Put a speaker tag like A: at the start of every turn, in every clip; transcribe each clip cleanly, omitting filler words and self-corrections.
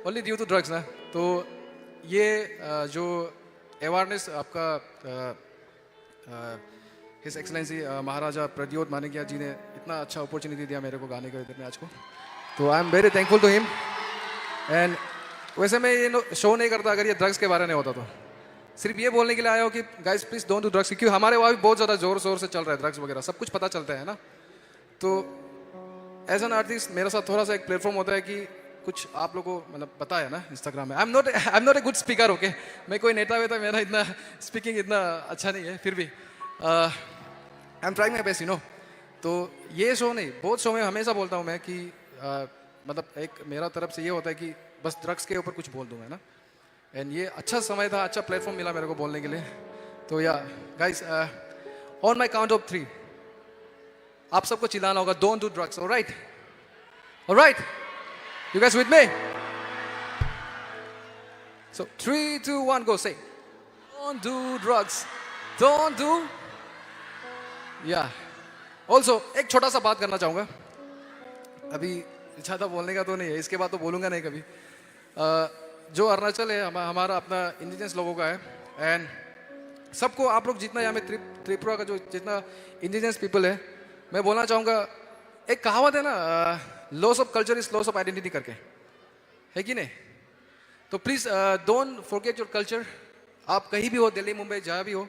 A: Only due to drugs ना। तो ये जो अवेयरनेस आपका हिज एक्सलेंसी महाराजा प्रद्योत मानिकया जी ने इतना अच्छा अपॉर्चुनिटी दिया मेरे को गाने के इधर में आज को, तो I am very thankful to him. And वैसे मैं ये शो नहीं करता अगर ये ड्रग्स के बारे में होता, तो सिर्फ ये बोलने के लिए आया हो कि guys please don't do drugs, क्योंकि हमारे वहाँ भी बहुत ज़्यादा जोर शोर से चल रहा है ड्रग्स वगैरह, सब कुछ पता चलता है ना। तो एज एन आर्टिस्ट मेरे साथ थोड़ा सा एक प्लेटफॉर्म होता है कि कुछ आप लोगों को मतलब पता है ना इंस्टाग्राम में। I am not a good speaker, okay, मैं कोई नेता वेता, मेरा इतना स्पीकिंग इतना अच्छा नहीं है, फिर भी I am trying my best, you know. तो ये शो नहीं, बहुत शो में हमेशा बोलता हूँ मैं कि मतलब एक मेरा तरफ से ये होता है कि बस ड्रग्स के ऊपर कुछ बोल दूँ मैं ना। एंड ये अच्छा समय था, अच्छा प्लेटफॉर्म मिला मेरे को बोलने के लिए। तो या guys, on my count of 3 आप सबको चिल्लाना होगा, don't do drugs, alright? Alright, you guys with me? So 3, 2, 1, go, say don't do drugs, don't do, yeah. Also एक छोटा सा बात करना चाहूँगा, अभी ज़्यादा बोलने का तो नहीं है, इसके बाद तो बोलूँगा नहीं कभी। जो अरुणाचल है हमारा अपना इंडिजिनस लोगों का है, एंड सबको आप लोग जितना यहाँ में त्रिपुरा का जो जितना इंडिजिनस पीपल है, मैं बोलना चाहूँगा, एक कहावत है ना, loss of culture is loss of identity करके, है कि नहीं? तो please don't forget your culture. आप कहीं भी हो, दिल्ली मुंबई जहाँ भी हो।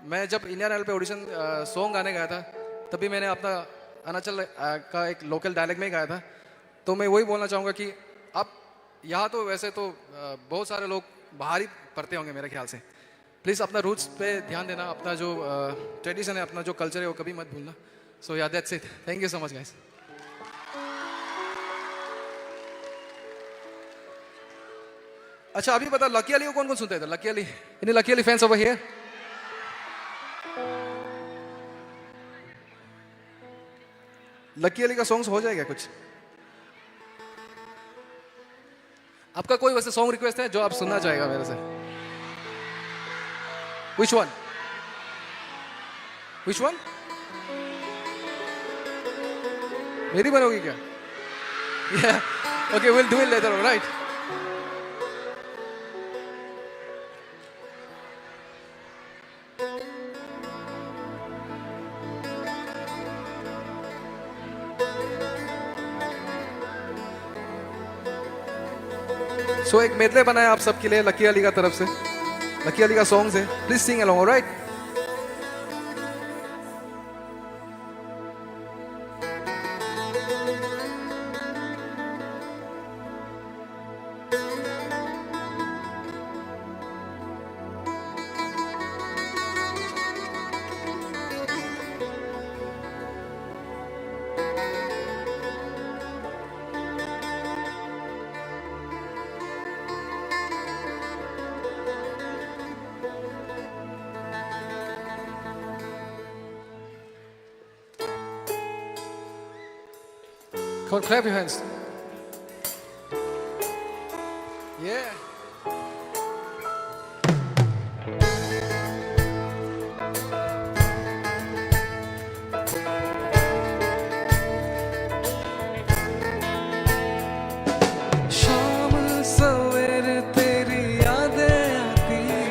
A: मैं जब इंडियन आइडल पे ऑडिशन सॉन्ग गाने गया था, तभी मैंने अपना अरुणाचल का एक लोकल डायलेक्ट में ही गाया था। तो मैं वही बोलना चाहूँगा कि आप यहाँ तो वैसे तो बहुत सारे लोग बाहर ही पढ़ते होंगे मेरे ख्याल से, प्लीज़ अपना रूट्स पे ध्यान देना, अपना जो ट्रेडिशन है, अपना जो कल्चर है वो कभी मत भूलना। सो या that's it, thank you so much guys. अच्छा अभी बता, लकी अली को कौन कौन सुनता है? Lucky Ali, in lucky Ali fans over here? Lucky Ali का सॉन्ग्स हो जाएगा कुछ? आपका कोई वैसे सॉन्ग रिक्वेस्ट है जो आप सुनना चाहेगा मेरे से? Which one? Which one? मेरी बनोगी क्या? Yeah. Okay, we'll do it later, all right? So एक मेडले बनाया आप सबके लिए लकी अली का तरफ से, लकी अली का सॉन्ग है, please sing along, alright? Come on, clap your hands. Yeah. शाम सवेरे तेरी यादें आती है,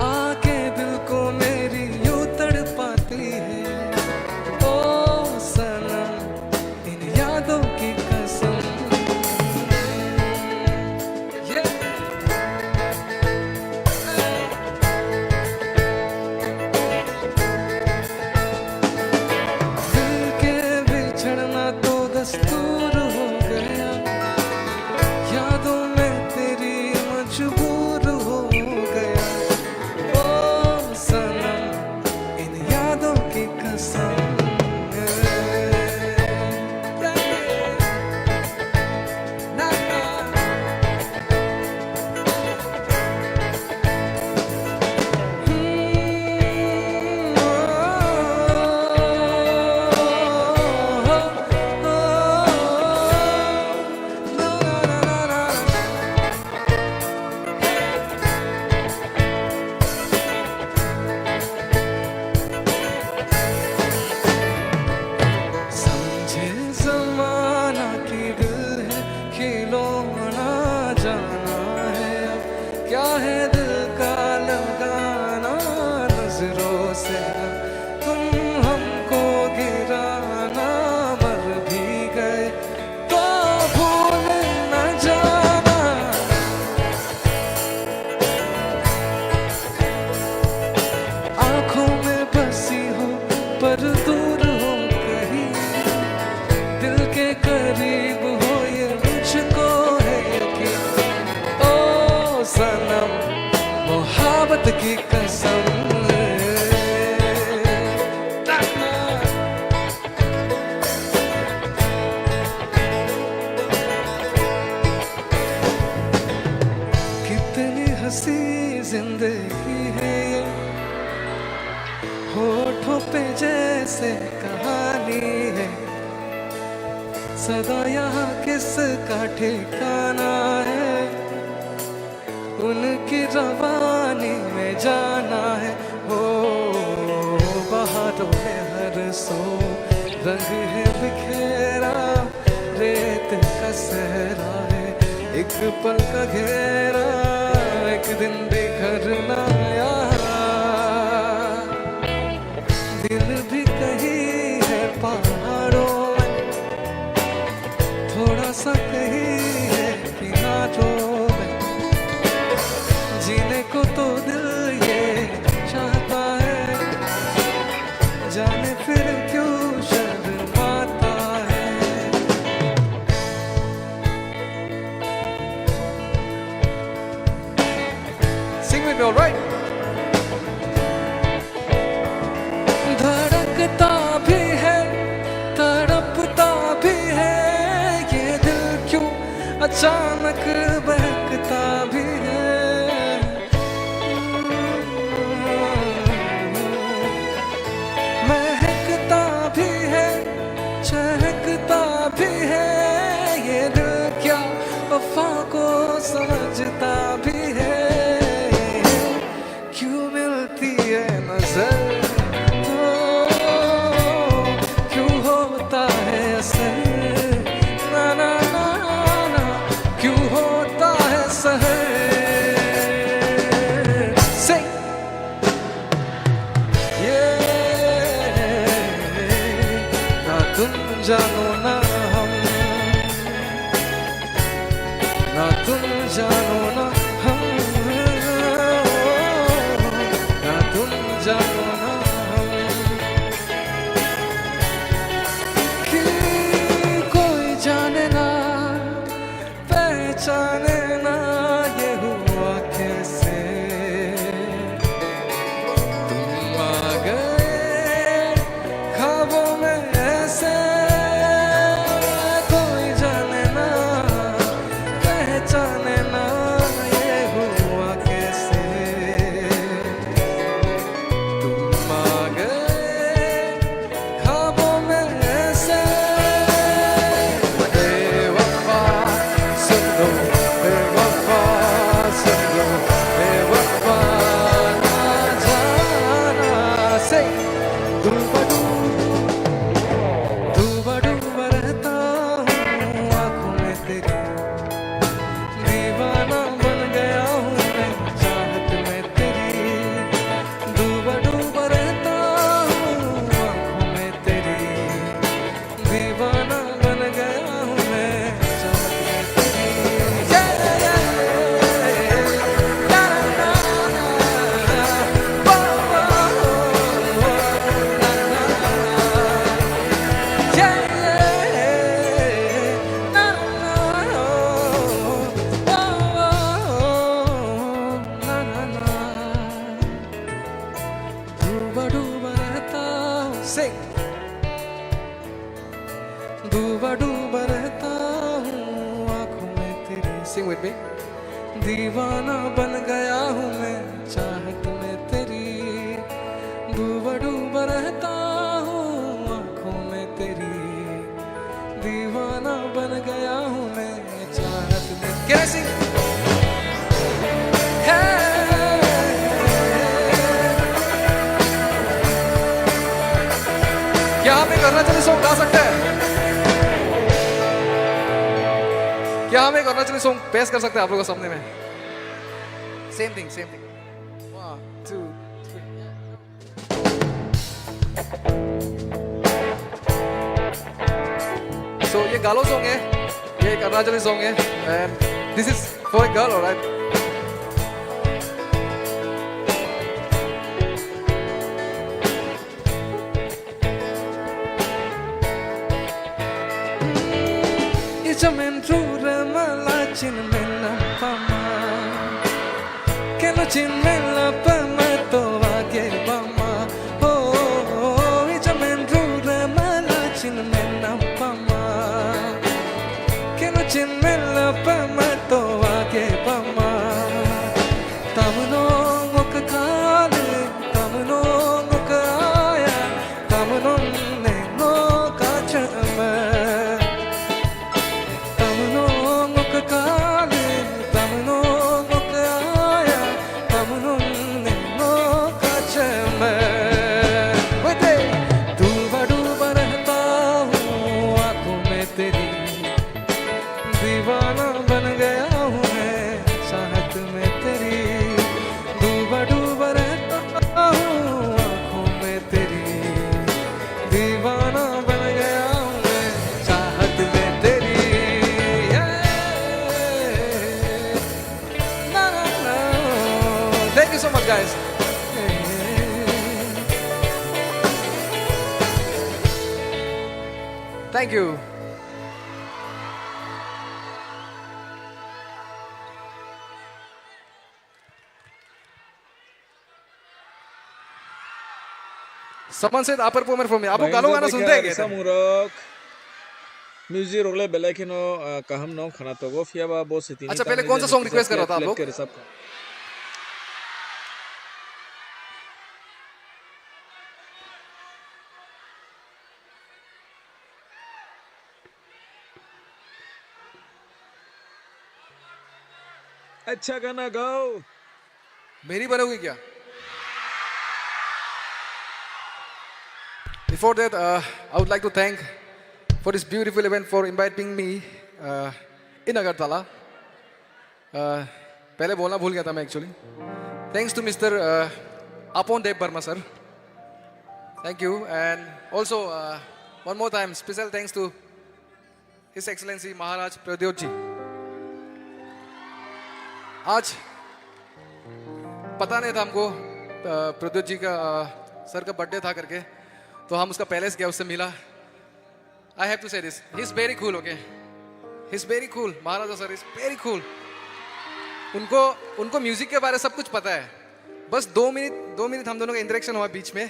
A: आके दिल को मेरी यूं तड़पाती है। ओ सनम इन यादों की कसम, जिंदगी है ये, होठों पे जैसे कहानी है, सदा यहाँ किसका ठिकाना है, उनकी रवानी में जाना है। हो बहारों में हर सो रंग है बिखेरा, रेत का सहरा है एक पल का घेरा, एक दिन बिखरना यार। दिल भी कहीं है पहाड़ों में, थोड़ा सा कहीं है किनारों में, जीने को तो दिल ये चाहता है, जाने फिर क्यों शर्माता है। Sing with me, all right? धड़कता भी है, तड़पता भी है, ये दिल क्यों अचानक बहकता भी है। महकता भी है, चहकता भी है, ये दिल क्या वफा को समझता भी है। क्यों मिलती है नजर, क्यों होता है असर, ना ना ना ना, क्यों होता है सहर। Sing! ना तुम जानो ना हम, ना तुम जानो ना हम, ना तुम जानो ना हम, कि कोई जाने ना पहचाने ना ये हुआ कैसे। तुम आ गए ख्वाबों में ऐसे, कोई जाने ना पहचाने ना ये हुआ कैसे। तुम आ गए ख्वाबों में ऐसे, बेवफा सुन लो, बेवफा सुन लो, बेवफा ना जाना। से डूबा डूबा रहता हूँ आँखों में तेरी, दीवाना बन गया हूँ मैं चाहत में तेरी। डूबा डूबा रहता हूँ आँखों में तेरी, दीवाना बन गया हूँ मैं चाहत में तेरी। डूबा डूबा रहता हूँ, Sing! डूबा डूबा रहता हूँ आँखों में तेरी, Sing with me. दीवाना बन गया हूँ मैं चाहत में तेरी। डूबा डूबा रहता हूँ आँखों में तेरी, दीवाना बन गया हूँ मैं चाहत में। Can I sing? क्या हम एक अरुणाचली सॉन्ग गा सकते हैं? क्या हम एक अरुणाचली सॉन्ग पेश कर सकते हैं आप लोगों के सामने में? Same thing, same thing. 1 2 3। सो ये गालो सॉन्ग है, ये एक अरुणाचली सॉन्ग है, and this is for a girl, alright? Mentura malachin mela pama, keno chin mela pama to age bama. Oh, it's a mentura malachin mela pama, keno chin mela pama to age bama. Tamno much guys. Thank you. Someone said upper pomer from me. आप लोग गाना सुनते हैं क्या?
B: Samurok. Music रोगले बेला के no कहम no खाना तो वो फियाबा बहुत सिटी.
A: अच्छा पहले कौन सा सॉन्ग रिक्वेस्ट कर रहा था आप लोग?
B: अच्छा गाना गाओ.
A: मेरी बनोगी क्या? Before that, I would like to thank for this beautiful event for inviting me in Agartala. पहले बोलना भूल गया था मैं actually. Thanks to Mr. Apon Dev Burma sir. Thank you, and also one more time special thanks to His Excellency Maharaj Pradyot ji. आज पता नहीं था हमको प्रद्योत जी का सर का बर्थडे था करके, तो हम उसका पैलेस गया, उससे मिला. आई हैव टू से this, he is very cool. Okay, he is very cool. Maharaja sir is very cool. उनको म्यूजिक के बारे में सब कुछ पता है. बस 2 मिनट हम दोनों का इंटरेक्शन हुआ बीच में,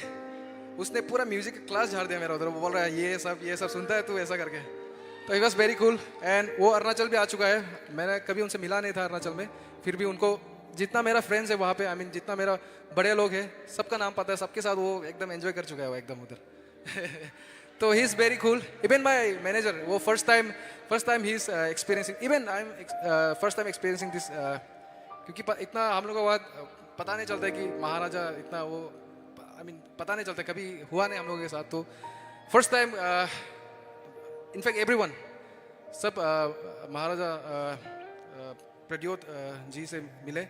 A: उसने पूरा म्यूजिक का क्लास झाड़ दिया मेरा उधर. वो बोल रहा है ये सब सुनता है तू ऐसा करके. तो he was very cool. And वो अरुणाचल भी आ चुका है. मैंने कभी उनसे मिला नहीं था अरुणाचल में, फिर भी उनको जितना मेरा फ्रेंड्स है वहाँ पे, आई मीन जितना मेरा बड़े लोग हैं सबका नाम पता है, सबके साथ वो एकदम एंजॉय कर चुका है वो एकदम उधर. तो he is very cool. Even my manager, वो first time he is experiencing, even I am first time experiencing this, क्योंकि इतना हम लोगों को पता नहीं चलता है कि महाराजा इतना वो, आई मीन पता नहीं चलता, कभी हुआ नहीं हम लोगों के साथ. तो फर्स्ट टाइम इनफैक्ट एवरीवन सब महाराजा प्रद्योत जी से मिले.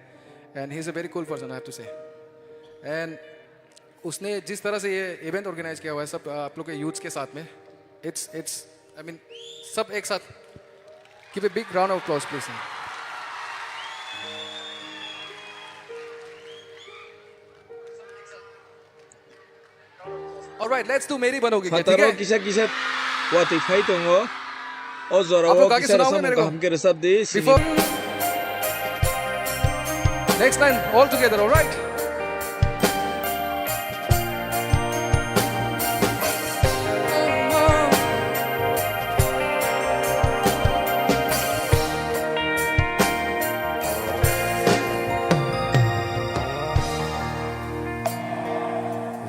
A: And he is a very cool person, I have to say. And उसने जिस तरह से ये इवेंट ऑर्गेनाइज किया हुआ है सब आप लोग के यूथ्स के साथ में, इट्स आई मीन सब एक साथ. Give a big round of applause please. Alright, let's do मेरी बनोगी क्या? ठीक है,
B: किसा वो तिफाई तो वो और जरा वो किसा रसम हम के रसब दे.
A: Next line all together, all right?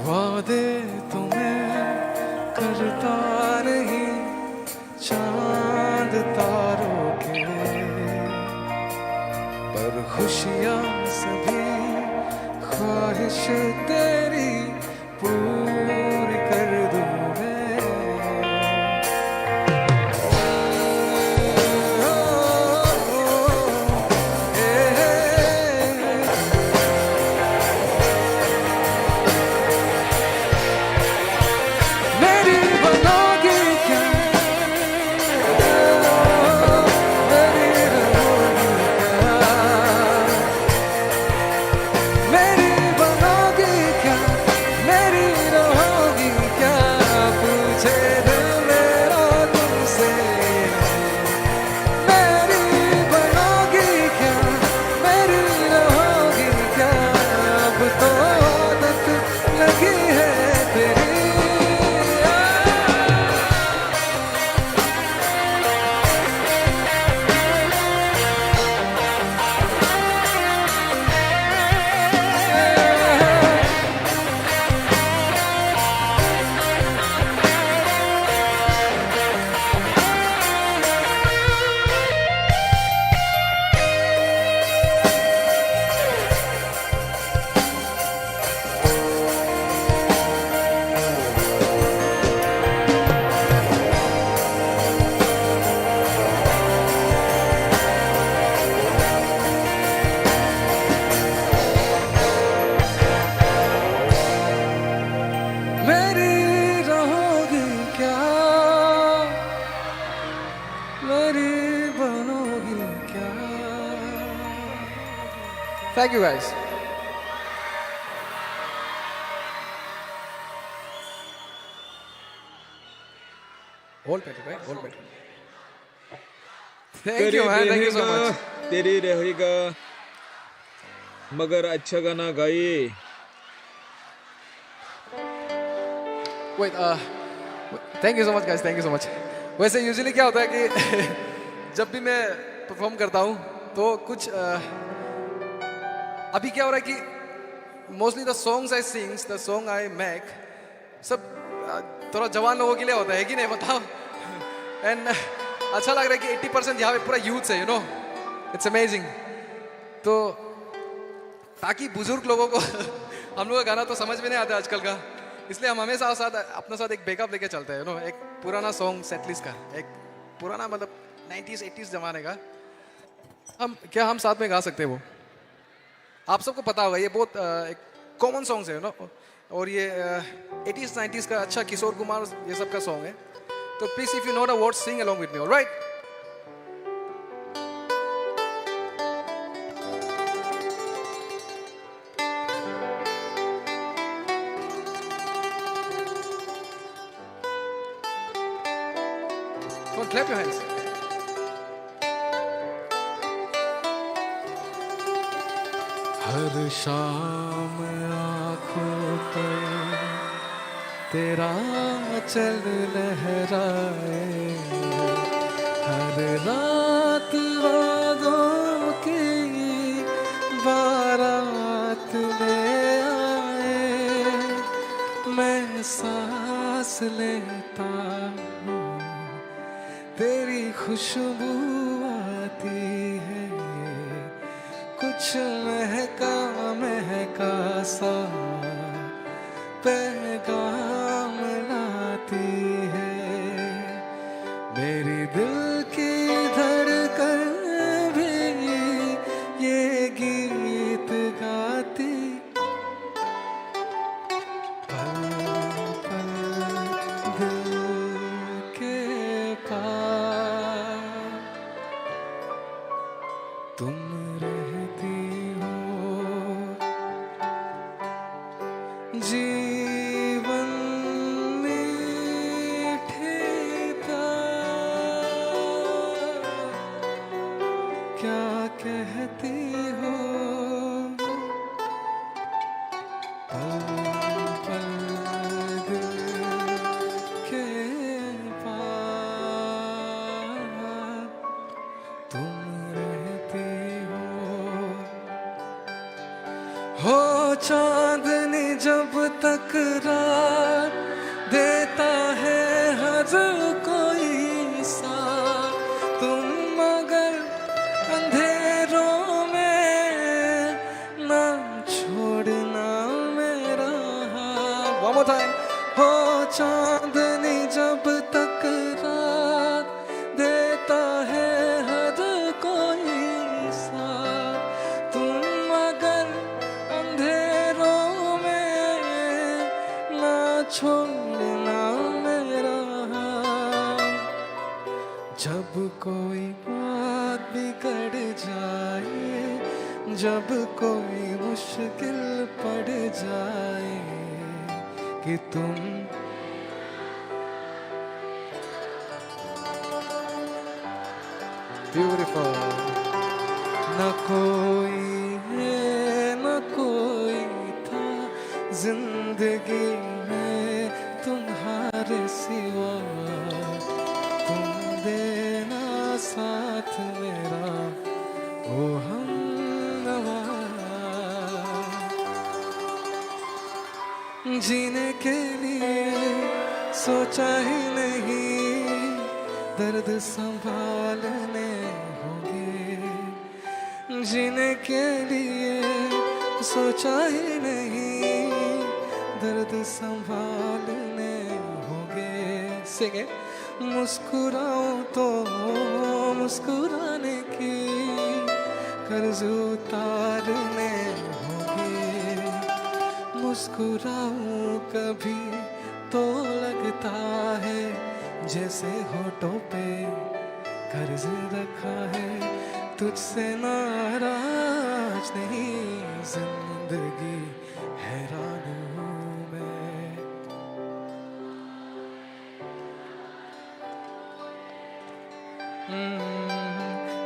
A: वादे तुम्हें करता नहीं चांद तारों के, पर खुशियाँ सभी ख्वाहिश तेरी पूरी कर दूं मैं. मेरी बनोगी क्या? Thank you guys. all better, right? All better. Thank you, man. Thank you so much.
B: तेरी रहेगा मगर अच्छा गाना गाइए.
A: Wait, thank you so much, guys. Thank you so much. वैसे usually क्या होता है कि जब भी मैं परफॉर्म करता हूँ तो कुछ अभी क्या हो रहा है कि mostly the songs I sing, the song I make, सब थोड़ा जवान लोगों के लिए होता है कि नहीं बताओ. And अच्छा लग रहा है कि 80% यहाँ पे पूरा youth है, you know. It's amazing. तो ताकि बुजुर्ग लोगों को हम लोग का गाना तो समझ में नहीं आता आजकल का, इसलिए हम हमेशा साथ अपने साथ एक बैकअप लेके चलते हैं, नो. एक पुराना सॉन्ग सेटलिस्ट का, एक पुराना मतलब 90s 80s जमाने का हम साथ में गा सकते हैं. वो आप सबको पता होगा, ये बहुत एक कॉमन सॉन्ग है, नो. और ये 80s 90s का अच्छा किशोर कुमार ये सब का सॉन्ग है. तो please if you know the words sing along with me, alright? Come on, clap your hands. हर शाम आँखों पर तेरा चल लहराए, हर रात वादों की बारात ले आए. मैं सांस लेता हूँ तेरी खुशबू आती है, कुछ महका महका सा पैगाम लाती है. मेरी दिल की धड़कन भी ये गीत गाती. पल पल दिल के पास तुम रहती हो. जीवन मीठे प्यार क्या कहती हो. पल पल दिल के पास तुम रहती हो. चांदनी जब तक रात देता है हर कोई सा, तुम मगर अंधेरों में ना छोड़ना मेरा हाथ. One more time. हो चांदनी जब तक रात देता है हर कोई सा, तुम मगर अंधेरों में ना छोड़ना मेरा हाथ. जब कोई बात बिगड़ जाए, जब कोई मुश्किल पड़ जाए, कि तुम ब्यूटीफुल. न कोई है न कोई था जिंदगी में तुम्हारे सिवा, तुम देना साथ मेरा ओ हमनवा. जीने के लिए सोचा ही नहीं, दर्द संभालने होंगे. जीने के लिए सोचा ही नहीं, दर्द संभालने होंगे. Sing it. मुस्कुराऊं तो मुस्कुराने की कर्ज उतारने होंगे. मुस्कुराऊं कभी तो लगता है जैसे होठों पे कर्ज रखा है. तुझसे नाराज नहीं, जिंदगी हैरान हूँ मैं.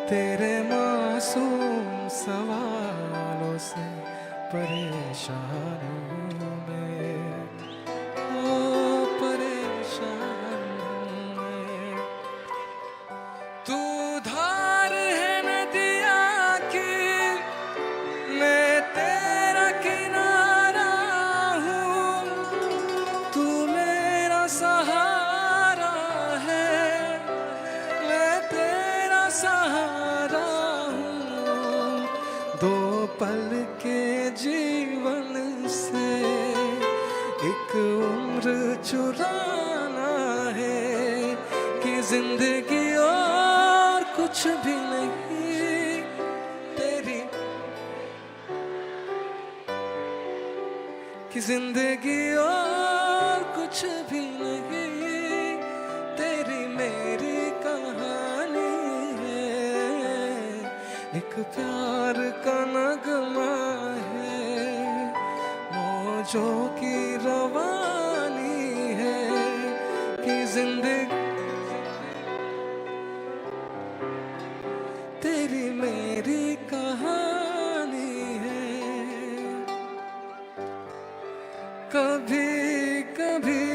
A: तेरे मासूम सवालों से परेशान हूँ मैं, ओ परेशान हूँ मैं। तू धार है नदिया की, मैं तेरा किनारा हूँ। तू मेरा सहारा है, मैं तेरा सहारा हूँ। दो पल के जीवन से एक उम्र चुराना है कि जिंदगी और कुछ भी नहीं तेरी, कि जिंदगी और कुछ भी नहीं तेरी मेरी कहानी है। एक प्यार का नगमा है, मौजों की रवानी है कि जिंदगी तेरी मेरी कहानी है। कभी कभी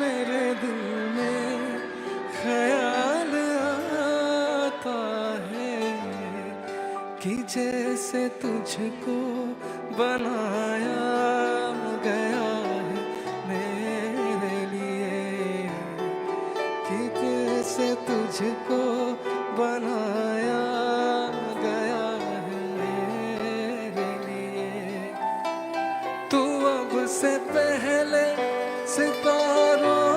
A: मेरे दिल में ख्याल आता है कि जैसे तुझको बनाया गया है मेरे लिए, कि जैसे तुझको बनाया गया है मेरे लिए। तू अब से पहले सितारों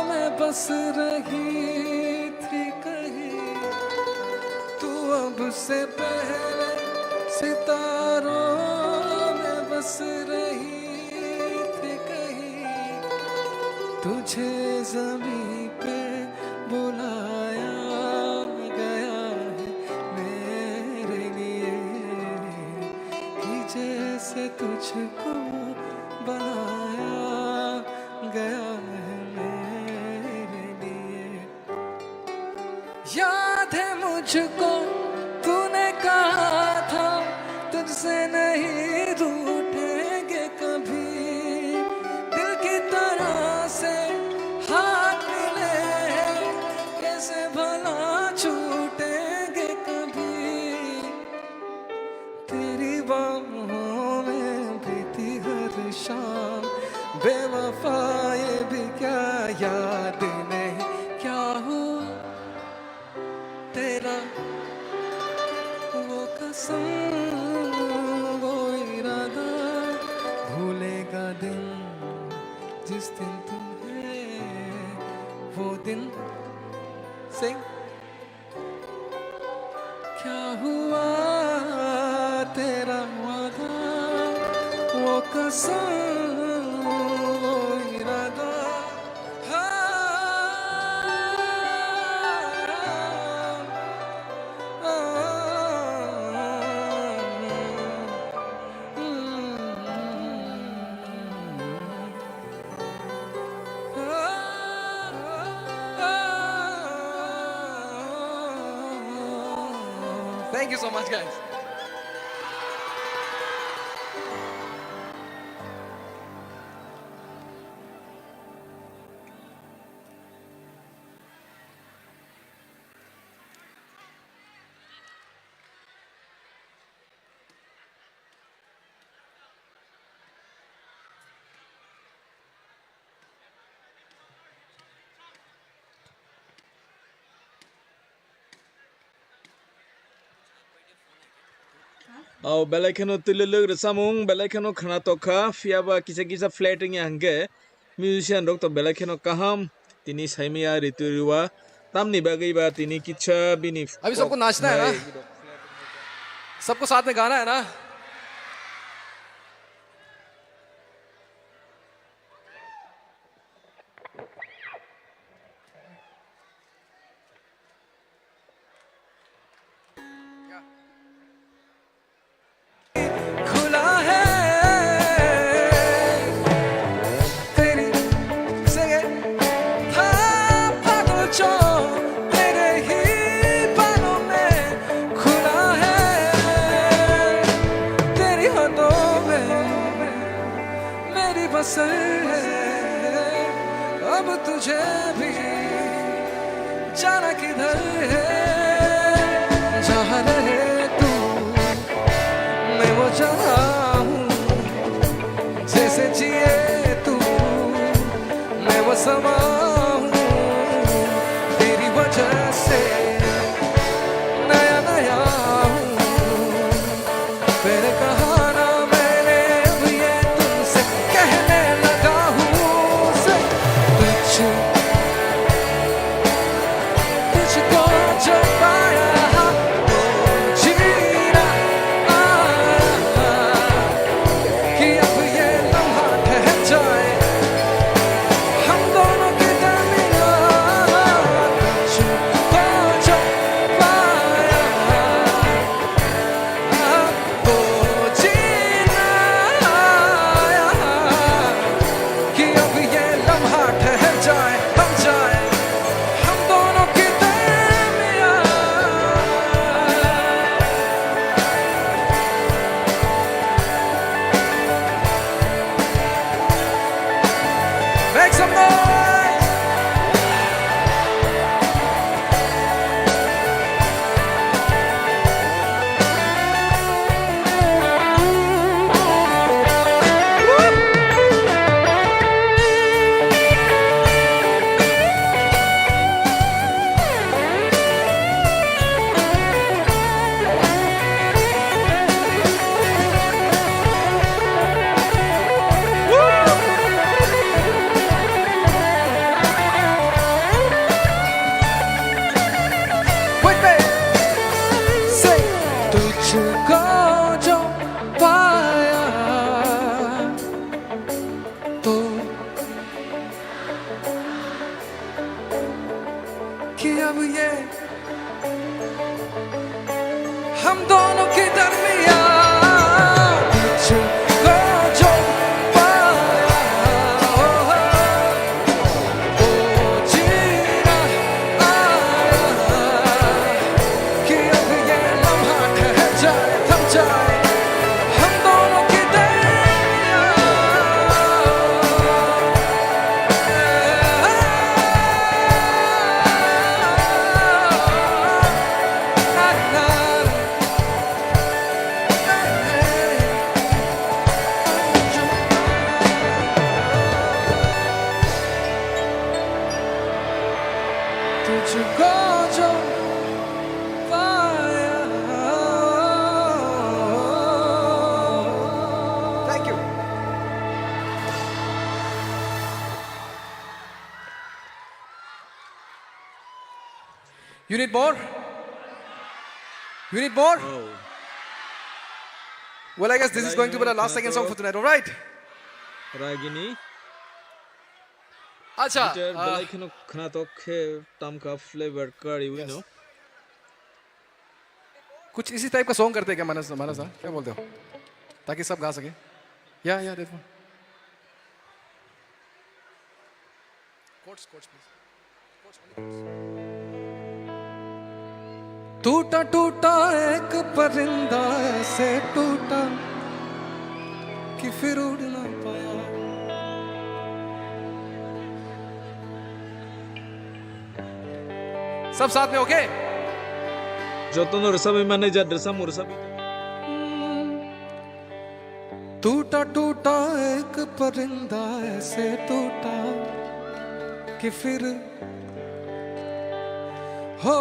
A: में बस रही थी कहीं, तू अब से पहले सितारों में बस रही थी कहीं। तुझे ज़मीं पे बुलाया गया है मेरे लिए, कि जैसे तुझको बनाया गया है मेरे लिए। याद है मुझको तूने कहा था तुझसे नहीं रूठेंगे कभी, दिल की तरह से हाथ मिले हैं कैसे भला छूटेंगे कभी। तेरी बाहों में बीती हर शाम बेवफा ये भी क्या याद नहीं क्या हो तेरा वो कसम वो इरादा, भूलेगा दिन जिस दिन तुम्हें वो दिन से क्या हुआ तेरा वादा, वो कसम वो इरादा। Thank you so much, guys.
B: Au belakano tululug samung belakano khana tokha fiaba kisa kisa flating hangge musician rok to belakano kaham tini saimia rituriwa tamni bagai ba tini kicha bini
A: अभी सबको नाचना है ना, सबको साथ में गाना है ना। खुला है तेरी संगे था पागल जो तेरे ही बालों में असर है, अब तुझे भी जाना किधर है, जहाँ रहे तू मैं वो जहाँ हूँ, जैसे जिए तू मैं वो समा हूँ, तेरी वजह से नया नया हूँ, फिर कहा ना मैंने अब ये तुमसे कहने लगा हूँ, से तुझको जो पाया वो जीना आया, कि अब ये लम्हा ठहर जाए हम दोनों के दरमियान, तुझको जो पाया वो जीना आया, कि अब ये लम्हा ठहर जाए थम जाए हम दोनों के दरमियान। Make some noise! With me, say तुझको जो पाया तो कि अब ये हम दोनों के दरमियान, तुझको जो पाया वो जीना आया, कि अब ये लम्हा ठहर जाए थम जाए हम दोनों के तुझको जो पाया। Thank you. You need more? You need more?
B: Oh.
A: Well, I guess this is going to be the last second song for tonight, all right?
B: Ragini.
A: अच्छा
B: Peter Belaikeno Khanatokhe Tamka flavored curry, we know.
A: कुछ इसी type का song करते हैं क्या मानस मानस हाँ? क्या बोलते हो ताकि सब गा सके या देखो कोट्स कोट्स प्लीज टूटा टूटा एक परिंदा ऐसे टूटा कि फिर उड़ ना पाया सब साथ में okay
B: Jotono Rasabi manager Rasamu Rasabi.
A: टूटा टूटा एक परिंदा ऐसे टूटा कि फिर हो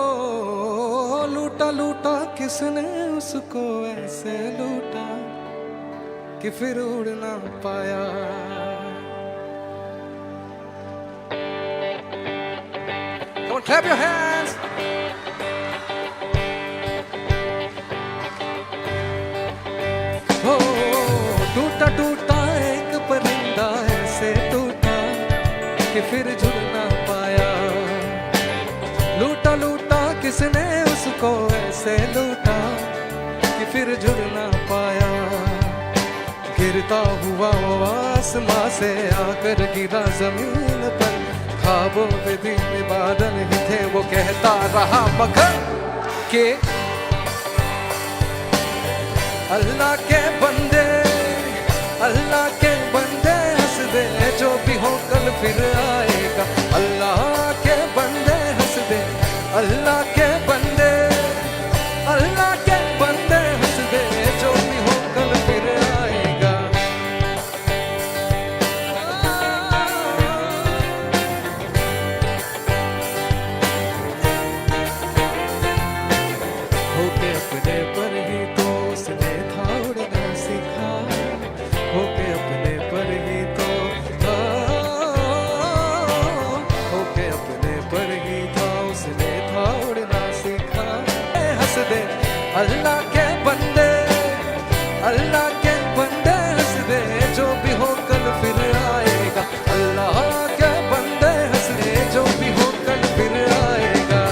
A: लूटा लूटा किसने उसको ऐसे लूटा कि फिर उड़ ना पाया Come on, clap your hands. हो टूटा टूटा एक परिंदा ऐसे टूटा कि फिर जुड़ ना पाया लूटा लूटा किसने उसको ऐसे लूटा कि फिर जुड़ ना पाया गिरता हुआ वो आसमां से आकर गिरा जमीन पर ख्वाबों पे दिन बादल ही थे वो कहता रहा मगर के अल्लाह के बंदे हंस दे कल फिर आएगा। अल्लाह के बंदे हंस दे, अल्लाह के बंदे, अल्लाह के बंदे हंस दे, जो भी हो कल फिर आएगा। होके अपने पर ही तो उसने था उड़ना सीखा, होके अपने पर ही तो होके अपने पर ही था उसने था उड़ना सीखा। हंस दे अल्लाह के बंदे, अल्लाह के बंदे हंस दे, जो भी हो कल फिर आएगा। अल्लाह के बंदे हंस दे, जो भी हो कल फिर आएगा।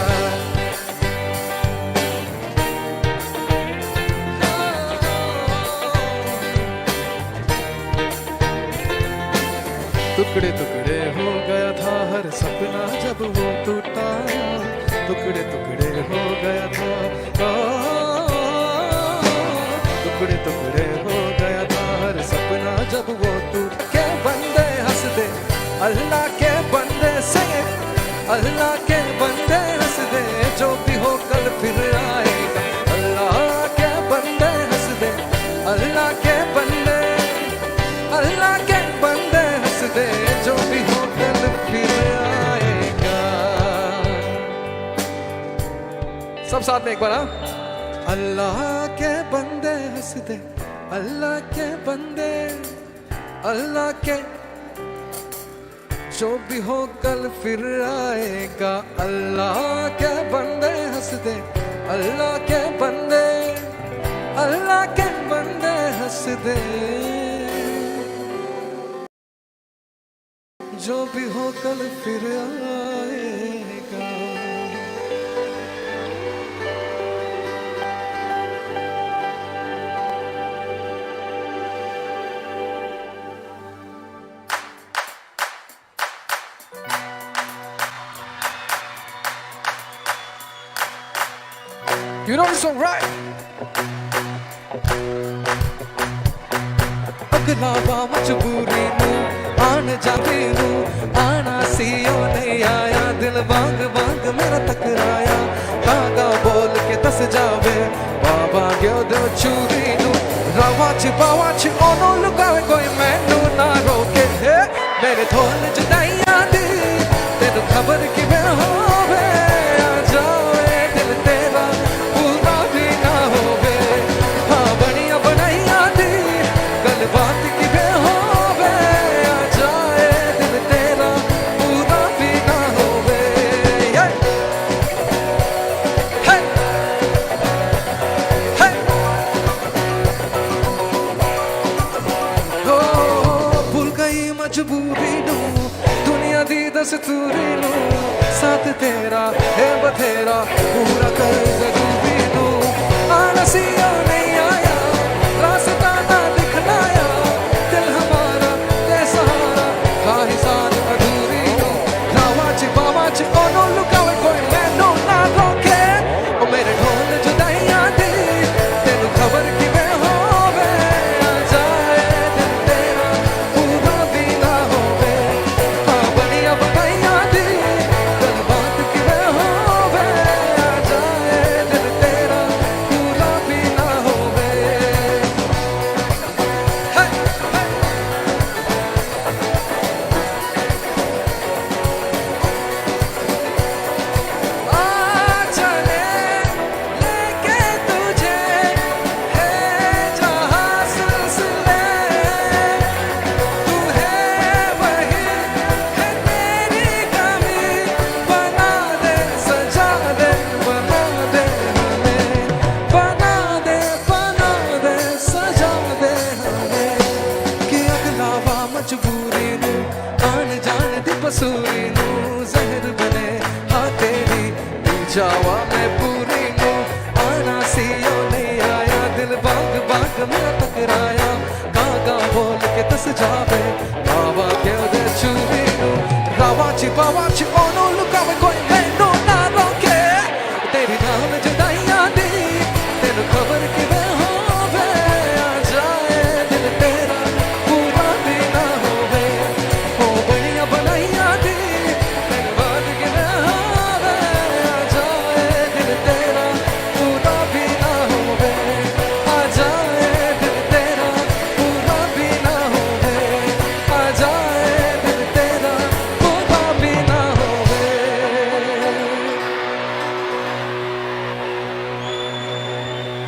A: टुकड़े टुकड़े हो गया था हर सपना जब वो टूटा, टुकड़े टुकड़े हो गया था, टुकड़े टुकड़े हो गया था हर सपना जब वो टूट के बंदे हंस दे, अल्लाह के बंदे से, अल्लाह के बंदे हंस दे, जो भी हो कल फिर आएगा। अल्लाह के बंदे हंस दे, अल्लाह के बंदे, अल्लाह के बंदे हंस दे, जो भी हो कल फिर आएगा। सब साथ में एक बार, हाँ। अल्लाह के बंदे हंस दे, अल्लाह के बंदे, अल्लाह के, जो भी हो कल फिर आएगा। अल्लाह के बंदे हंस दे, अल्लाह के बंदे, अल्लाह के बंदे हंस दे, जो भी हो कल फिर आएगा। You know this song, right? अगलावा मजबूरी नू आन जाते नू आना सी ओ नहीं आया, दिल वांग वांग मेरा टकराया, धागा बोल के दस जावे बाबा गयो दिल चूरी नू। रावा छिपावा छि ओनो लुकावे कोई मैनू ना रोके, मेरे ढोल जुदाइयां दी तेनू खबर किवें होवे। आ जाए दिल तेरा पूरा भी ना होवे, हाँ बनिया बनाइयां दी गल बात किवें होवे। आ जाए दिल तेरा पूरा भी ना होवे। Hey! Hey! भूल गई मजबूरी नू दुनिया दी दस्तूरी नू, साथ तेरा है बथेरा पूरा कर जरूरी नू। आना सी ओ नहीं आया, रास्ता ना दिखलाया, दिल हमारा ते सहारा खाही साथ अधूरी नू। रावा छिपावा छि ओनो लुकावे कोई मैनू ना रोके, ओ मेरे ढोल जुदाइयां दी तेनू खबर किवें होवे। आ जाए दिल तेरा पूरा भी ना होवे, हाँ बनिया बनाइयां दी गल बात किवें होवे। आ जाए दिल तेरा पूरा भी ना होवे। Hey! Hey! आ चले लेके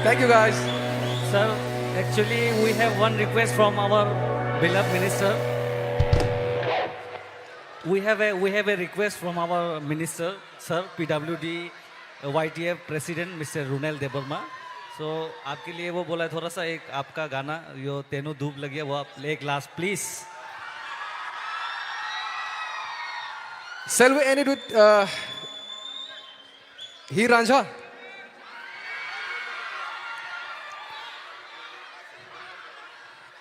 A: Thank you guys.
C: Sir, actually we have one request from our beloved minister. We have a request from our minister, sir, PWD YTF President Mr. Runel Debarma. So आपके लिए वो बोला है थोड़ा सा एक आपका गाना यो तेनो धूप लगी है वो आप एक last please.
A: Shall we end it with Heer Ranjha?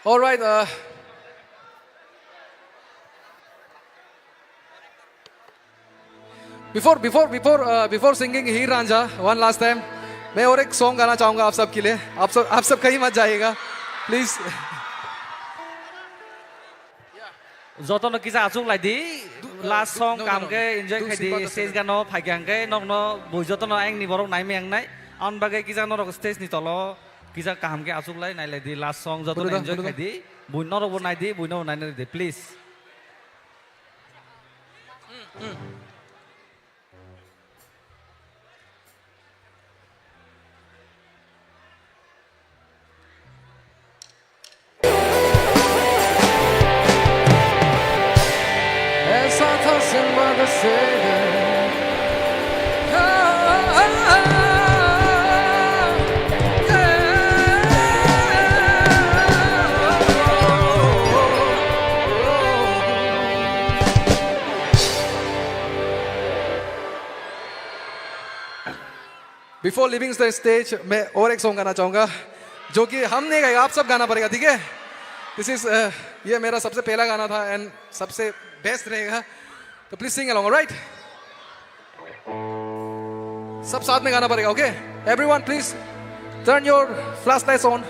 A: All right. Before singing Heer Ranjha, one last time, मैं और एक सॉन्ग गाना चाहूंगा आप सब के लिए. आप सब कहीं मत जाइएगा, प्लीज.
C: যতন কিছা আচুক লাই দি লাস্ট সং কামকে এনজয় খাই দি স্টেজ গানো ফাইগাংকে নগন বইজতন আং নি বরক নাইমে আং নাই অন বাগে কিছা নরক স্টেজ নি তল কিছা কামকে আচুক লাই নাইলাই দি লাস্ট সং যতন এনজয় খাই দি বুইন রব নাই দি বুইন নাই দি প্লিজ.
A: ऐसा था Simba the before leaving the stage मैं और एक सॉन्ग गाना चाहूंगा जो कि हम नहीं गाएगा, आप सब गाना पड़ेगा, ठीक है? दिस इज ये मेरा सबसे पहला गाना था एंड सबसे बेस्ट रहेगा, तो प्लीज सिंग अलोंग, राइट? सब साथ में गाना पड़ेगा, okay? Everyone please turn your flash lights on,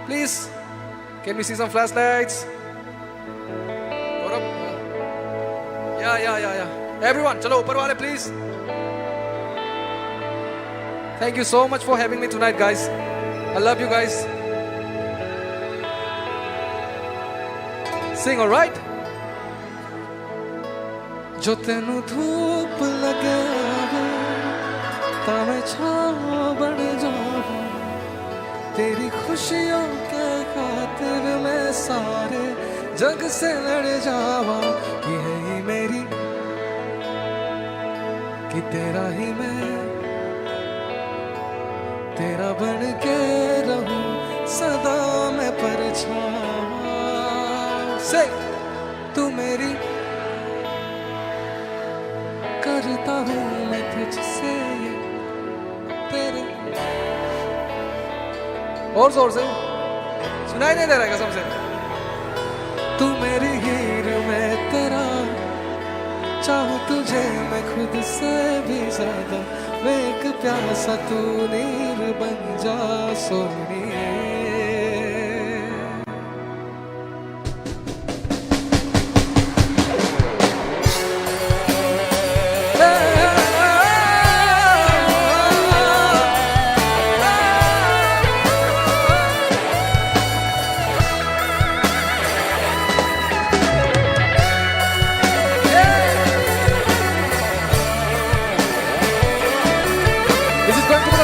A: please. Can we see some flash lights? या एवरीवन, चलो ऊपर वाले please. Thank you so much for having me tonight, guys. I love you guys. Sing, all right? जो तेनू धूप लगे तावे छाँव बन जाऊं, तेरी खुशियों के खातिर मैं सारे जग से लड़ जावा. ये है ही मेरी कि तेरा ही मैं तेरा बन के रहूं सदा मैं परछावा से. तू मेरी करता हूँ मैं तुझसे तेरे. और जोर से सुनाई नहीं दे रहा कसम से. तू मेरी हीर मैं तेरा चाहूं तुझे मैं खुद से भी ज्यादा. मैं एक प्यासा तू नीर बन जा सोनिए.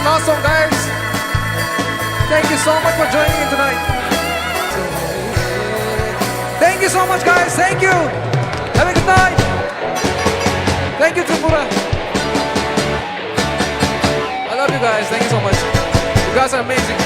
A: Last song, guys. Thank you so much for joining in tonight. Thank you so much, guys. Thank you. Have a good night. Thank you, Tripura. I love you guys. Thank you so much. You guys are amazing.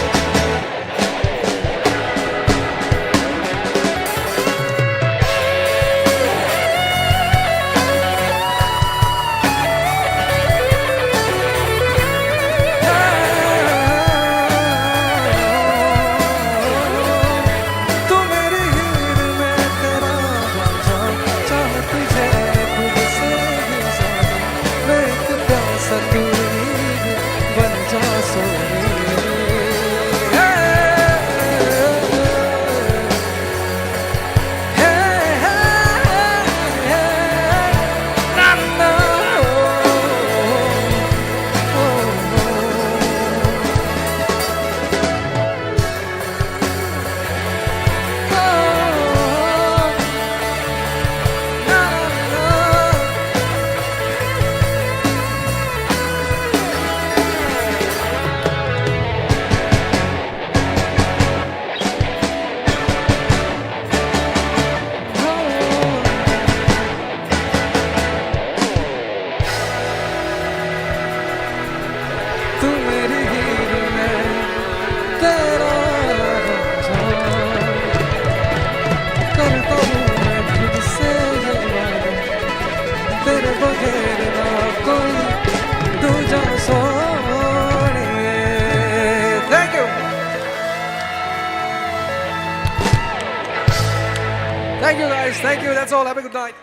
A: Thank you guys. Thank you. That's all. Have a good night.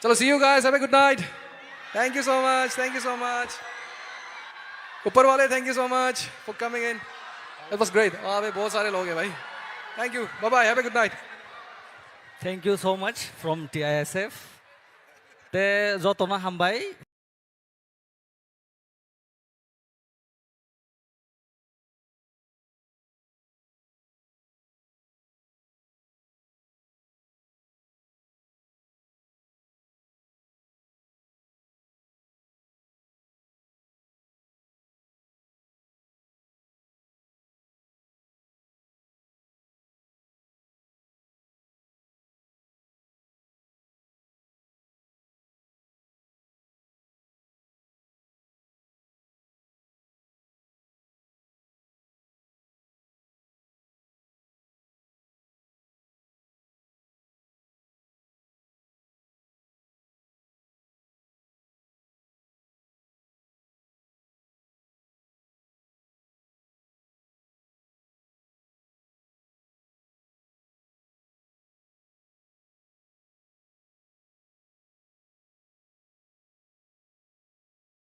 A: Chalo, see you guys. Have a good night. Thank you so much. Thank you so much. Upar wale, thank you so much for coming in. It was great. अबे बहुत सारे लोग हैं भाई. Thank you. Bye bye. Have a good night.
C: Thank you so much from TISF. Te jotona hambai